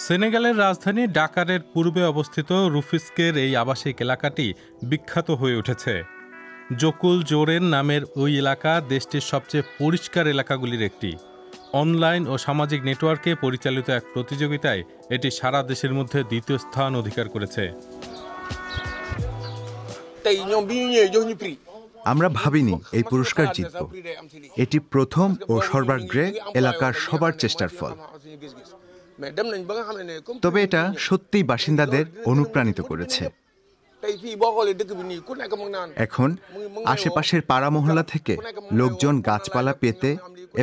সেনেগালের রাজধানী ডাকারের পূর্বে অবস্থিত রুফিস্কের এই আবাসিক এলাকাটি বিখ্যাত হয়ে উঠেছে। জকুল জোরেন নামের ওই এলাকা দেশটির সবচেয়ে পরিষ্কার এলাকাগুলির একটি। অনলাইন ও সামাজিক নেটওয়ার্কে পরিচালিত এক প্রতিযোগিতায় এটি সারা দেশের মধ্যে দ্বিতীয় স্থান অধিকার করেছে। আমরা ভাবিনি এই পুরস্কার জিতব। এটি প্রথম ও সর্বাগ্রে এলাকার সবার চেষ্টার ফল। তবে এটা সত্যিই বাসিন্দাদের অনুপ্রাণিত করেছে। এখন আশেপাশের পাড়া মহল্লা থেকে লোকজন গাছপালা পেতে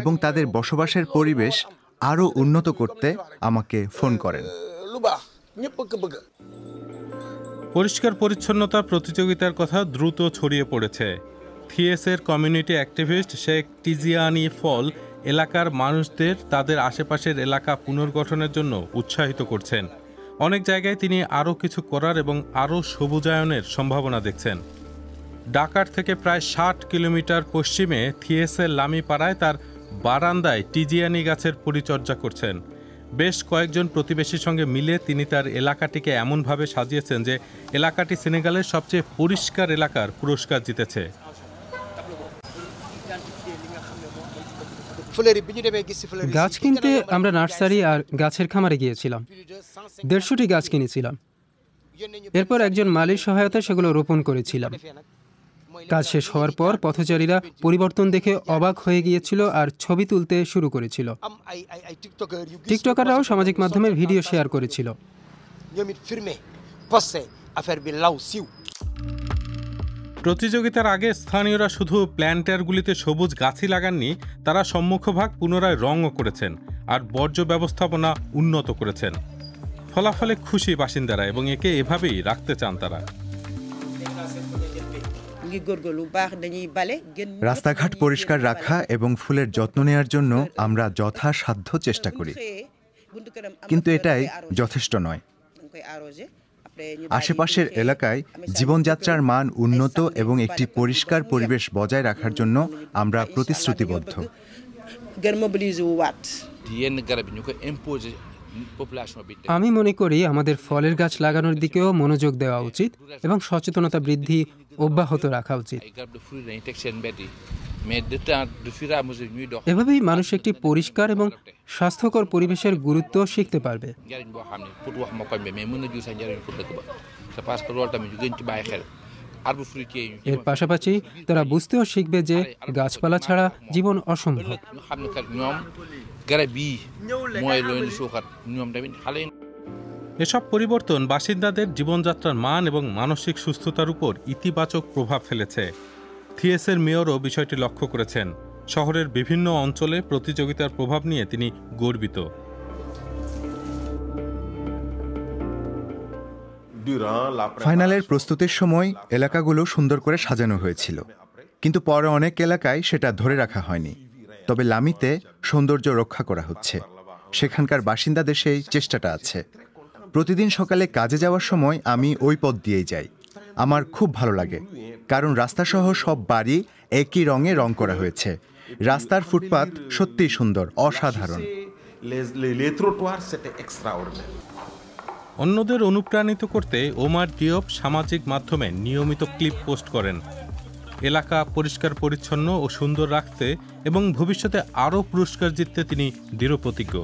এবং তাদের বসবাসের পরিবেশ আরও উন্নত করতে আমাকে ফোন করেন। পরিষ্কার পরিচ্ছন্নতা প্রতিযোগিতার কথা দ্রুত ছড়িয়ে পড়েছে। থিয়েসের কমিউনিটি অ্যাক্টিভিস্ট শেখ টিজিয়ানি ফল এলাকার মানুষদের তাদের আশেপাশের এলাকা পুনর্গঠনের জন্য উৎসাহিত করছেন। অনেক জায়গায় তিনি আরও কিছু করার এবং আরও সবুজায়নের সম্ভাবনা দেখছেন। ডাকার থেকে প্রায় ৬০ কিলোমিটার পশ্চিমে থিয়েসের লামিপাড়ায় তার বারান্দায় টিজিয়ানি গাছের পরিচর্যা করছেন। বেশ কয়েকজন প্রতিবেশীর সঙ্গে মিলে তিনি তার এলাকাটিকে এমনভাবে সাজিয়েছেন যে এলাকাটি সেনেগালের সবচেয়ে পরিষ্কার এলাকার পুরস্কার জিতেছে। গাছ কিনতে আমরা নার্সারি আর গাছের খামারে গিয়েছিলাম। ১৫০টি গাছ কিনেছিলাম। এরপর একজন মালির সহায়তায় সেগুলো রোপণ করেছিলাম। কাজ শেষ হওয়ার পর পথচারীরা পরিবর্তন দেখে অবাক হয়ে গিয়েছিল আর ছবি তুলতে শুরু করেছিল। টিকটকাররাও সামাজিক মাধ্যমে ভিডিও শেয়ার করেছিল। প্রতিযোগিতার আগে স্থানীয়রা শুধু প্ল্যান্টারগুলিতে সবুজ গাছই লাগাননি, তারা সম্মুখভাগ পুনরায় রঙও করেছেন আর বর্জ্য ব্যবস্থাপনা উন্নত করেছেন। ফলাফলে খুশি বাসিন্দারা এবং একে এভাবেই রাখতে চান তারা। রাস্তাঘাট পরিষ্কার রাখা এবং ফুলের যত্ন নেওয়ার জন্য আমরা যথাসাধ্য চেষ্টা করি, কিন্তু এটাই যথেষ্ট নয়। আশেপাশের এলাকায় জীবনযাত্রার মান উন্নত এবং একটি পরিষ্কার পরিবেশ বজায় রাখার জন্য আমরা প্রতিশ্রুতিবদ্ধ। আমি মনে করি আমাদের ফলের গাছ লাগানোর দিকেও মনোযোগ দেওয়া উচিত এবং সচেতনতা বৃদ্ধি অব্যাহত রাখা উচিত। এভাবেই মানুষ একটি পরিষ্কার এবং স্বাস্থ্যকর পরিবেশের গুরুত্ব শিখতে পারবে। এর পাশাপাশি তারা বুঝতেও শিখবে যে গাছপালা ছাড়া জীবন অসম্ভব। এসব পরিবর্তন বাসিন্দাদের জীবনযাত্রার মান এবং মানসিক সুস্থতার উপর ইতিবাচক প্রভাব ফেলেছে। থিয়েসের মেয়রও বিষয়টি লক্ষ্য করেছেন। শহরের বিভিন্ন অঞ্চলে প্রতিযোগিতার প্রভাব নিয়ে তিনি গর্বিত। ফাইনালের প্রস্তুতির সময় এলাকাগুলো সুন্দর করে সাজানো হয়েছিল, কিন্তু পরে অনেক এলাকায় সেটা ধরে রাখা হয়নি। তবে লামিতে সৌন্দর্য রক্ষা করা হচ্ছে। সেখানকার বাসিন্দাদের সেই চেষ্টাটা আছে। প্রতিদিন সকালে কাজে যাওয়ার সময় আমি ওই পথ দিয়েই যাই। আমার খুব ভালো লাগে, কারণ রাস্তাসহ সব বাড়ি একই রঙে রং করা হয়েছে। রাস্তার ফুটপাত সত্যিই সুন্দর, অসাধারণ। অন্যদের অনুপ্রাণিত করতে ওমার ডিওপ সামাজিক মাধ্যমে নিয়মিত ক্লিপ পোস্ট করেন। এলাকা পরিষ্কার পরিচ্ছন্ন ও সুন্দর রাখতে এবং ভবিষ্যতে আরও পুরস্কার জিততে তিনি দৃঢ়প্রতিজ্ঞ।